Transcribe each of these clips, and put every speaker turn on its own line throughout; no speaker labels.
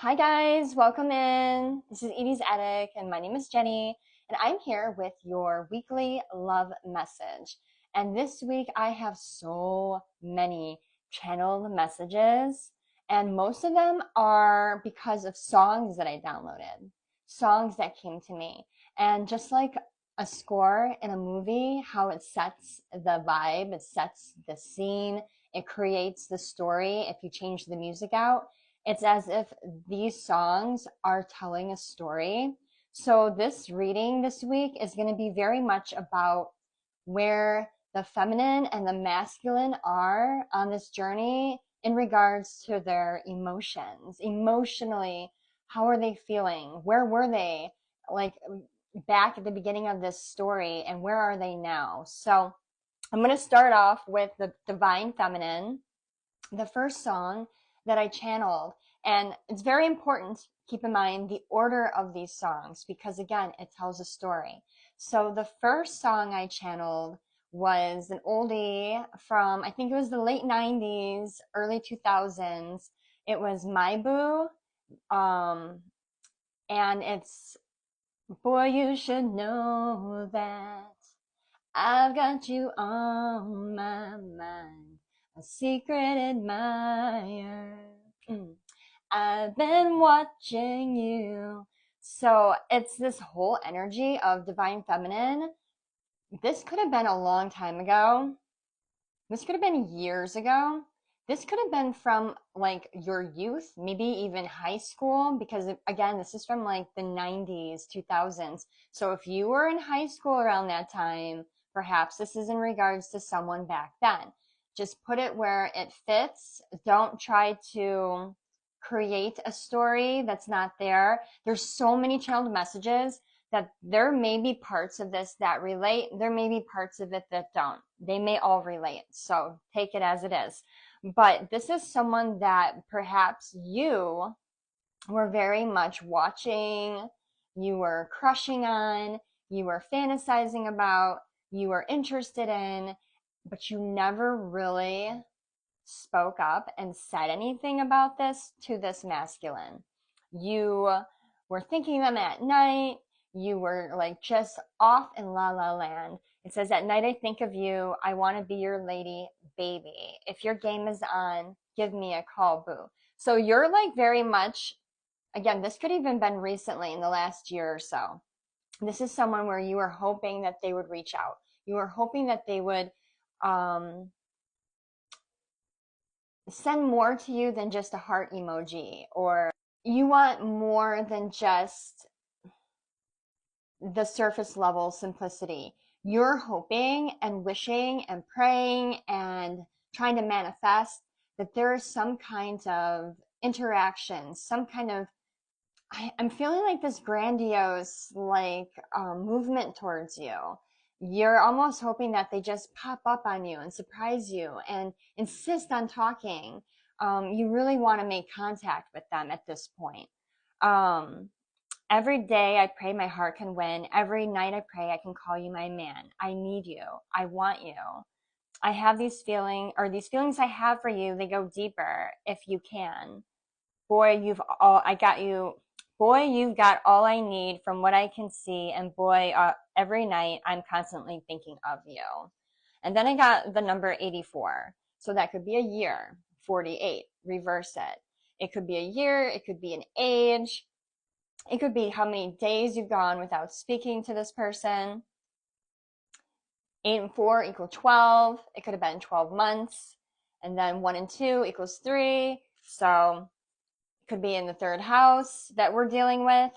Hi guys, welcome in. This is Edie's Attic and my name is Jenny and I'm here with your weekly love message. And this week I have so many channeled messages and most of them are because of songs that I downloaded, songs that came to me. And just like a score in a movie, how it sets the vibe, it sets the scene, it creates the story if you change the music out. It's as if these songs are telling a story. So this reading this week is going to be very much about where the feminine and the masculine are on this journey in regards to their emotions. Emotionally, how are they feeling? Where were they like back at the beginning of this story and where are they now? So I'm going to start off with the divine feminine, the first song that I channeled. And it's very important to keep in mind the order of these songs because, again, it tells a story. So the first song I channeled was an oldie from, I think it was the late 90s, early 2000s. It was My Boo. Um, and it's, boy, you should know that I've got you on my mind, a secret admirer. I've been watching you. So it's this whole energy of divine feminine. This could have been a long time ago. This could have been years ago. This could have been from like your youth, maybe even high school, because again, this is from like the 90s, 2000s. So if you were in high school around that time, perhaps this is in regards to someone back then. Just put it where it fits. Don't try to create a story that's not there. There's so many channeled messages that there may be parts of this that relate. There may be parts of it that don't. They may all relate. So take it as it is. But this is someone that perhaps you were very much watching, you were crushing on, you were fantasizing about, you were interested in, but you never really spoke up and said anything about this to this masculine. You were thinking them at night. You were like just off in la la land. It says, at night I think of you. I want to be your lady, baby. If your game is on, give me a call, boo. So you're like very much, again, this could even been recently in the last year or so. This is someone where you were hoping that they would reach out. You were hoping that they would um, send more to you than just a heart emoji, or you want more than just the surface level simplicity. You're hoping and wishing and praying and trying to manifest that there is some kind of interaction, some kind of, I'm feeling like this grandiose, like movement towards you. You're almost hoping that they just pop up on you and surprise you and insist on talking. You really want to make contact with them at this point. Um, every day I pray my heart can win. Every night I pray I can call you my man. I need you. I want you. I have these feelings, or these feelings I have for you, they go deeper if you can. Boy, I got you. Boy, you've got all I need from what I can see. And boy, every night I'm constantly thinking of you. And then I got the number 84. So that could be a year, 48, reverse it. It could be a year. It could be an age. It could be how many days you've gone without speaking to this person. 8 and 4 equal 12. It could have been 12 months. And then 1 and 2 equals 3. So could be in the third house that we're dealing with.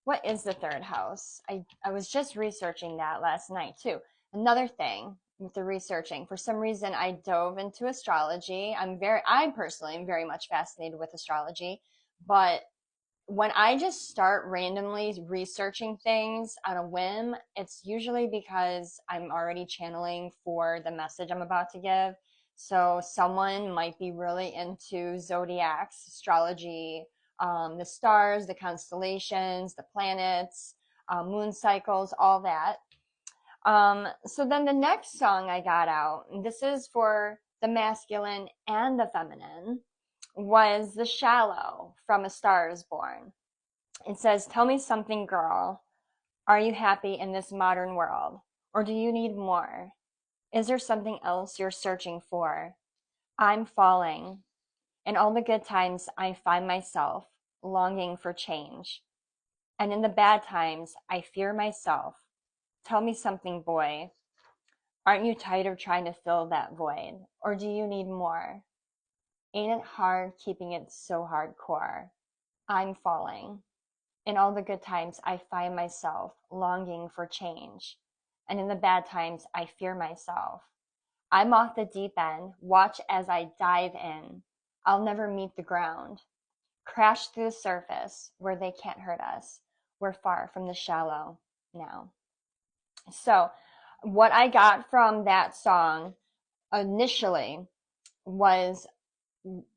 What is the third house? I was just researching that last night too. Another thing with the researching, for some reason I dove into astrology. I personally am very much fascinated with astrology, but when I just start randomly researching things on a whim, it's usually because I'm already channeling for the message I'm about to give. So someone might be really into zodiacs, astrology, the stars, the constellations, the planets, moon cycles, all that. So then the next song I got out, and this is for the masculine and the feminine. was The Shallow from A Star is Born. It says, "Tell me something, girl. Are you happy in this modern world? Or do you need more? Is there something else you're searching for? I'm falling. In all the good times, I find myself longing for change. And in the bad times, I fear myself. Tell me something, boy. Aren't you tired of trying to fill that void? Or do you need more? Ain't it hard keeping it so hardcore? I'm falling. In all the good times, I find myself longing for change. And in the bad times, I fear myself. I'm off the deep end. Watch as I dive in. I'll never meet the ground. Crash through the surface where they can't hurt us. We're far from the shallow now." So, what I got from that song initially was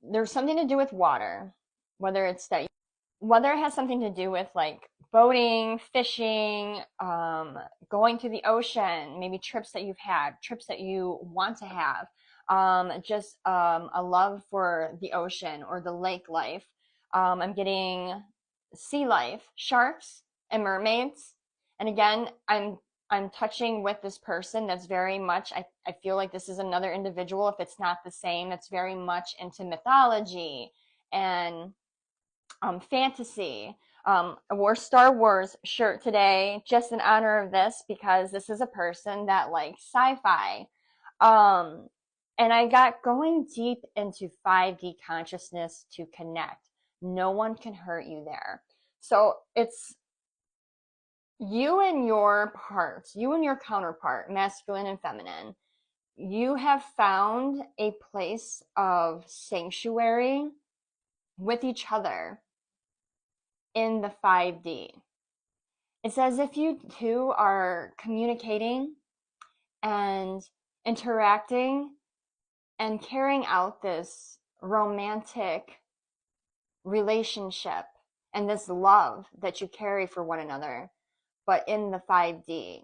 there's something to do with water, whether it's that whether it has something to do with like boating, fishing, going to the ocean, maybe trips that you've had, trips that you want to have, just a love for the ocean or the lake life. I'm getting sea life, sharks and mermaids. And again, I'm touching with this person that's very much, I feel like this is another individual, if it's not the same, that's very much into mythology and fantasy. I wore Star Wars shirt today just in honor of this because this is a person that likes sci-fi. Um, and I got going deep into 5D consciousness to connect. No one can hurt you there. So it's you and your parts, you and your counterpart, masculine and feminine. You have found a place of sanctuary with each other in the 5D. It's as if you two are communicating and interacting and carrying out this romantic relationship and this love that you carry for one another, but in the 5D.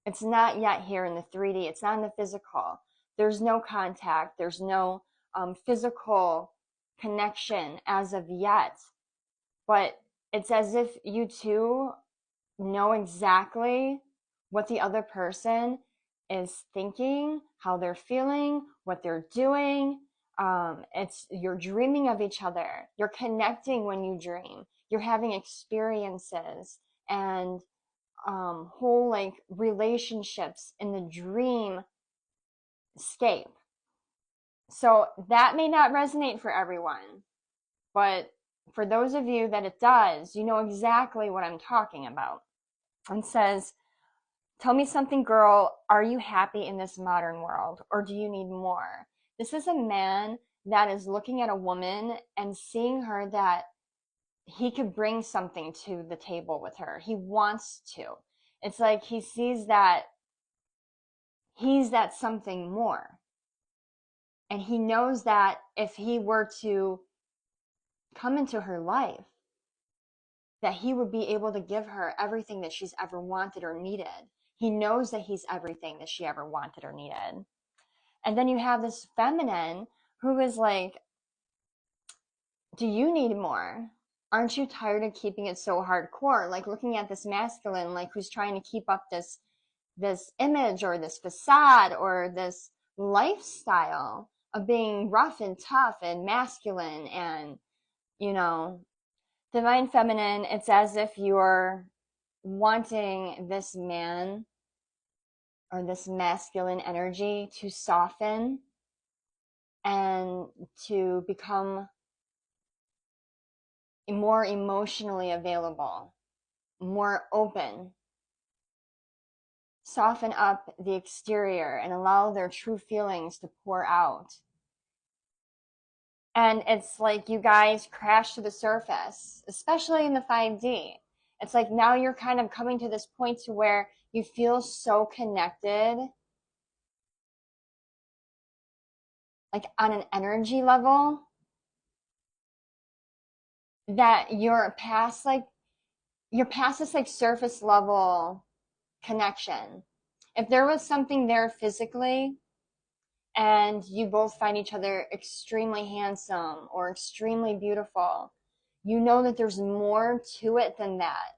It's not yet here in the 3D. It's not in the physical. There's no contact. There's no physical connection as of yet. But it's as if you two know exactly what the other person is thinking, how they're feeling, what they're doing. It's you're dreaming of each other. You're connecting when you dream. You're having experiences and whole like relationships in the dream scape. So that may not resonate for everyone, but for those of you that it does, you know exactly what I'm talking about. And says, "Tell me something, girl. Are you happy in this modern world or do you need more?" This is a man that is looking at a woman and seeing her that he could bring something to the table with her. He wants to. It's like he sees that he's that something more. And he knows that if he were to come into her life, that he would be able to give her everything that she's ever wanted or needed. He knows that he's everything that she ever wanted or needed. And then you have this feminine who is like, do you need more? Aren't you tired of keeping it so hardcore? Like looking at this masculine, like who's trying to keep up this image or this facade or this lifestyle of being rough and tough and masculine and, you know, divine feminine. It's as if you're wanting this man or this masculine energy to soften and to become more emotionally available, more open, soften up the exterior and allow their true feelings to pour out. And it's like you guys crash to the surface, especially in the 5D. It's like now you're kind of coming to this point to where you feel so connected, like on an energy level, that you're past this like surface level connection. If there was something there physically and you both find each other extremely handsome or extremely beautiful, you know that there's more to it than that.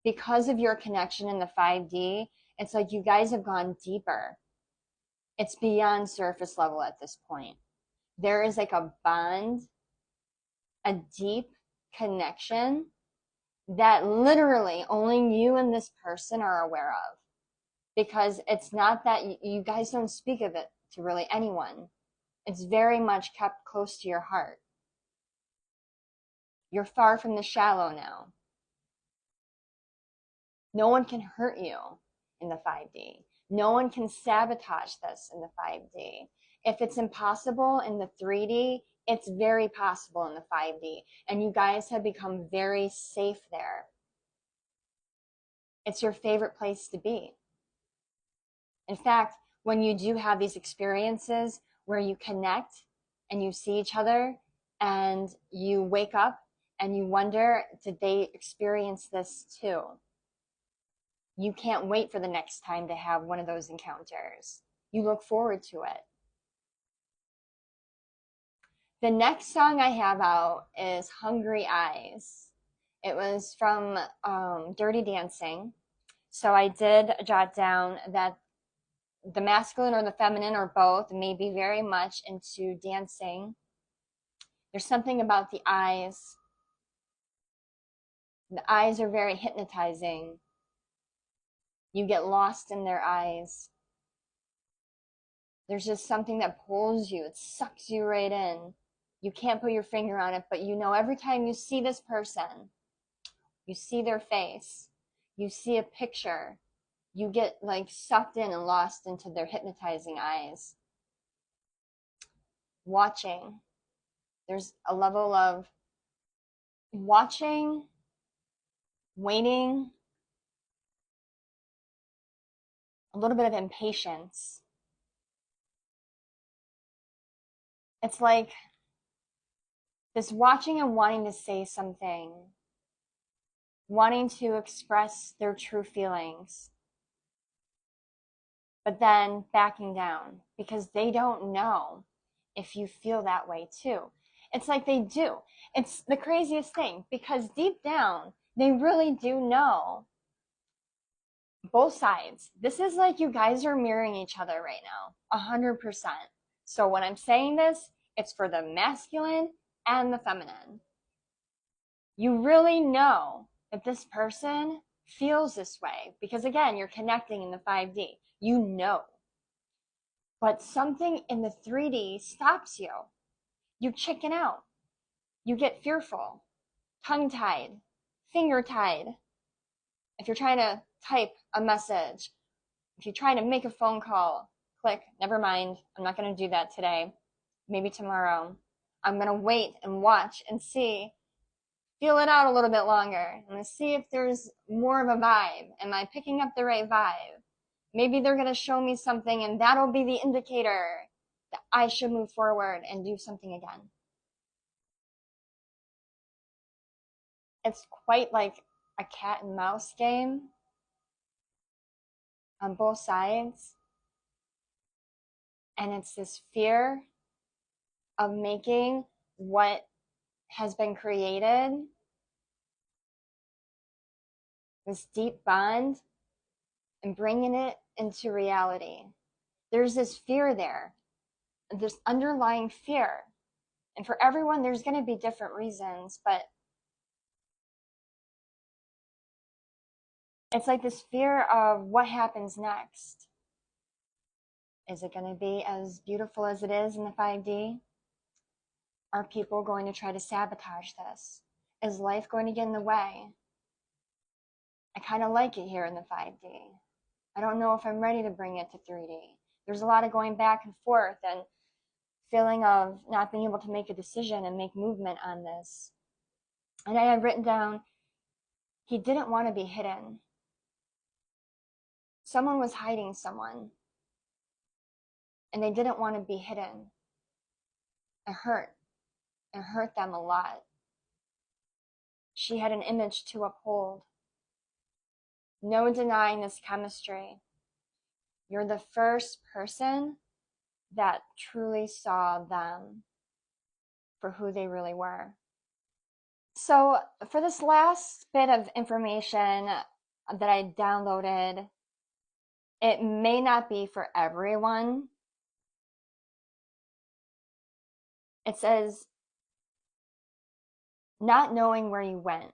Because of your connection in the 5D, it's like you guys have gone deeper. It's beyond surface level at this point. There is like a bond, a deep connection that literally only you and this person are aware of. Because it's not that you guys don't speak of it to really anyone. It's very much kept close to your heart. You're far from the shallow now. No one can hurt you in the 5D. No one can sabotage this in the 5D. If it's impossible in the 3D, it's very possible in the 5D. And you guys have become very safe there. It's your favorite place to be. In fact, when you do have these experiences where you connect and you see each other and you wake up and you wonder, did they experience this too? You can't wait for the next time to have one of those encounters. You look forward to it. The next song I have out is Hungry Eyes. It was from Dirty Dancing. So I did jot down that the masculine or the feminine or both may be very much into dancing. There's something about the eyes. The eyes are very hypnotizing. You get lost in their eyes. There's just something that pulls you. It sucks you right in. You can't put your finger on it, but you know every time you see this person, you see their face, you see a picture, you get like sucked in and lost into their hypnotizing eyes. Watching. There's a level of watching, waiting, a little bit of impatience. It's like this watching and wanting to say something, wanting to express their true feelings, but then backing down because they don't know if you feel that way too. It's like they do. It's the craziest thing because deep down, they really do know both sides. This is like you guys are mirroring each other right now, 100%. So when I'm saying this, it's for the masculine and the feminine. You really know that this person feels this way because again, you're connecting in the 5D. You know. But something in the 3D stops you. You chicken out. You get fearful, tongue-tied, finger-tied. If you're trying to type a message, if you're trying to make a phone call, click, never mind, I'm not going to do that today. Maybe tomorrow. I'm going to wait and watch and see, feel it out a little bit longer. I'm going to see if there's more of a vibe. Am I picking up the right vibe? Maybe they're going to show me something and that'll be the indicator that I should move forward and do something again. It's quite like a cat and mouse game on both sides. And it's this fear of making what has been created, this deep bond, and bringing it into reality. There's this fear there, this underlying fear. And for everyone, there's going to be different reasons, but it's like this fear of what happens next. Is it going to be as beautiful as it is in the 5D? Are people going to try to sabotage this? Is life going to get in the way? I kind of like it here in the 5D. I don't know if I'm ready to bring it to 3D. There's a lot of going back and forth and feeling of not being able to make a decision and make movement on this. And I had written down, he didn't want to be hidden. Someone was hiding someone, and they didn't want to be hidden. It hurt. It hurt them a lot. She had an image to uphold. No denying this chemistry. You're the first person that truly saw them for who they really were. So, for this last bit of information that I downloaded, it may not be for everyone. It says, not knowing where you went.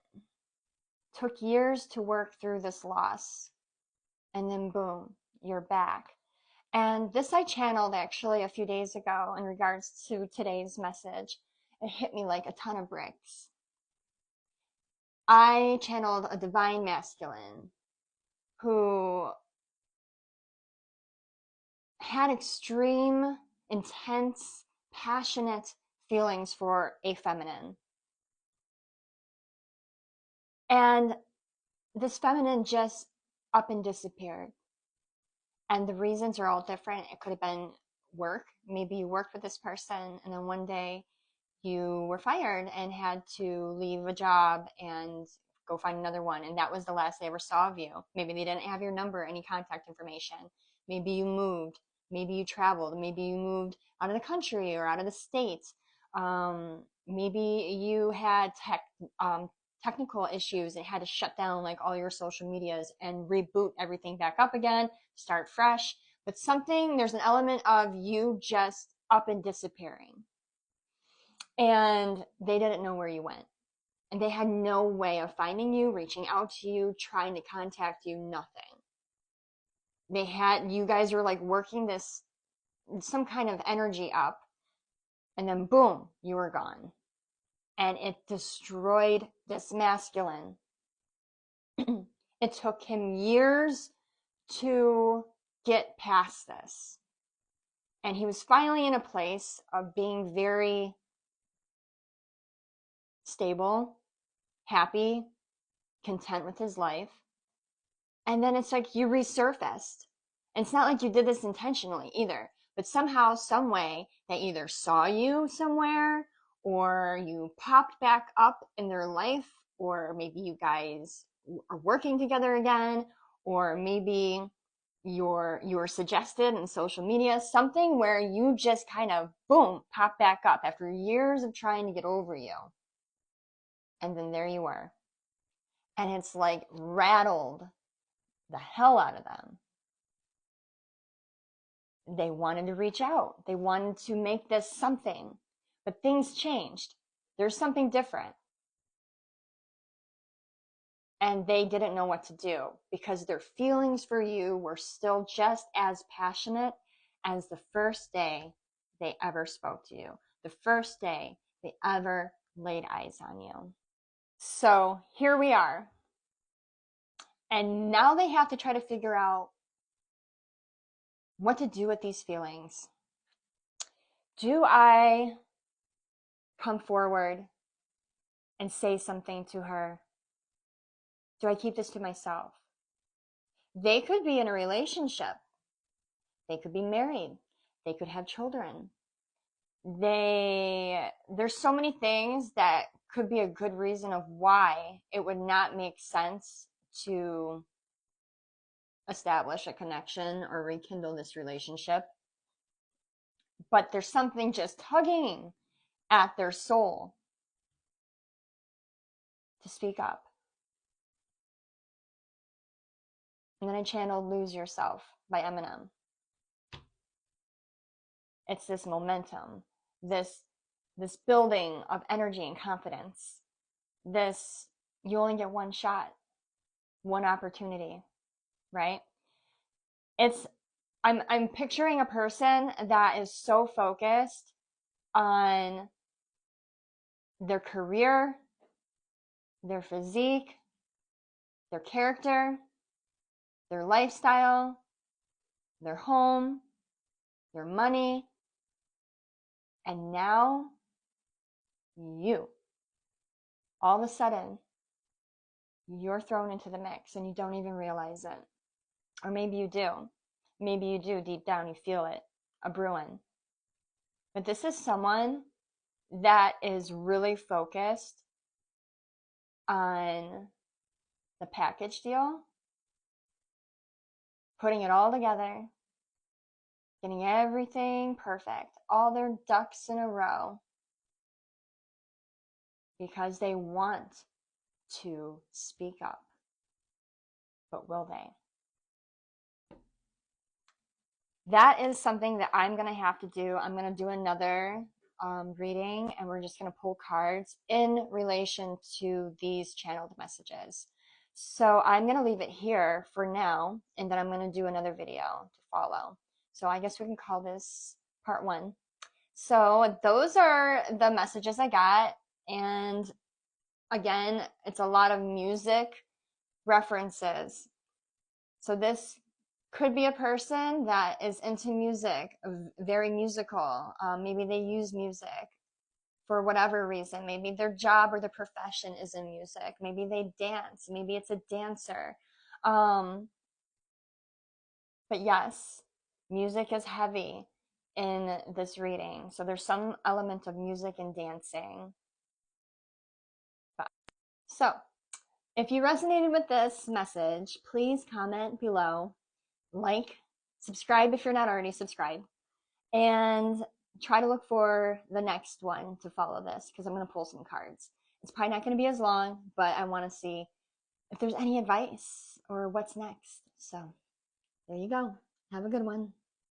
Took years to work through this loss. And then boom, you're back. And this I channeled actually a few days ago in regards to today's message. It hit me like a ton of bricks. I channeled a divine masculine who had extreme, intense, passionate feelings for a feminine. And this feminine just up and disappeared. And the reasons are all different. It could have been work. Maybe you worked with this person and then one day you were fired and had to leave a job and go find another one. And that was the last they ever saw of you. Maybe they didn't have your number, any contact information. Maybe you moved. Maybe you traveled. Maybe you moved out of the country or out of the state. Maybe you had technical issues and had to shut down like all your social medias and reboot everything back up again, start fresh. But there's an element of you just up and disappearing. And they didn't know where you went. And they had no way of finding you, reaching out to you, trying to contact you, nothing. You guys were like working some kind of energy up, and then boom, you were gone. And it destroyed this masculine. It took him years to get past this. And he was finally in a place of being very stable, happy, content with his life. And then it's like you resurfaced. And it's not like you did this intentionally either, but somehow, some way, they either saw you somewhere or you popped back up in their life, or maybe you guys are working together again, or maybe you're suggested in social media, something where you just kind of boom, pop back up after years of trying to get over you. And then there you were. And it's like rattled the hell out of them. They wanted to reach out. They wanted to make this something, but things changed. There's something different. And they didn't know what to do because their feelings for you were still just as passionate as the first day they ever spoke to you, the first day they ever laid eyes on you. So here we are. And now they have to try to figure out what to do with these feelings. Do I come forward and say something to her? Do I keep this to myself? They could be in a relationship. They could be married. They could have children. There's so many things that could be a good reason of why it would not make sense to establish a connection or rekindle this relationship. But there's something just tugging at their soul to speak up. And then I channeled Lose Yourself by Eminem. It's this momentum, this building of energy and confidence. You only get one shot, one opportunity, right? I'm picturing a person that is so focused on their career, their physique, their character, their lifestyle, their home, their money, and now all of a sudden, you're thrown into the mix and you don't even realize it. Or maybe you do. Maybe you do deep down, you feel it, a brewing. But this is someone that is really focused on the package deal, putting it all together, getting everything perfect, all their ducks in a row because they want to speak up. But will they? That is something that I'm going to have to do. I'm going to do another reading, and we're just going to pull cards in relation to these channeled messages. So I'm going to leave it here for now, and then I'm going to do another video to follow. So I guess we can call this part 1. So those are the messages I got. And again, it's a lot of music references. So this could be a person that is into music, very musical. Maybe they use music for whatever reason. Maybe their job or their profession is in music. Maybe they dance. Maybe it's a dancer. Um, but yes, music is heavy in this reading. So there's some element of music and dancing. So if you resonated with this message, please comment below, like, subscribe if you're not already subscribed, and try to look for the next one to follow this because I'm going to pull some cards. It's probably not going to be as long, but I want to see if there's any advice or what's next. So there you go. Have a good one.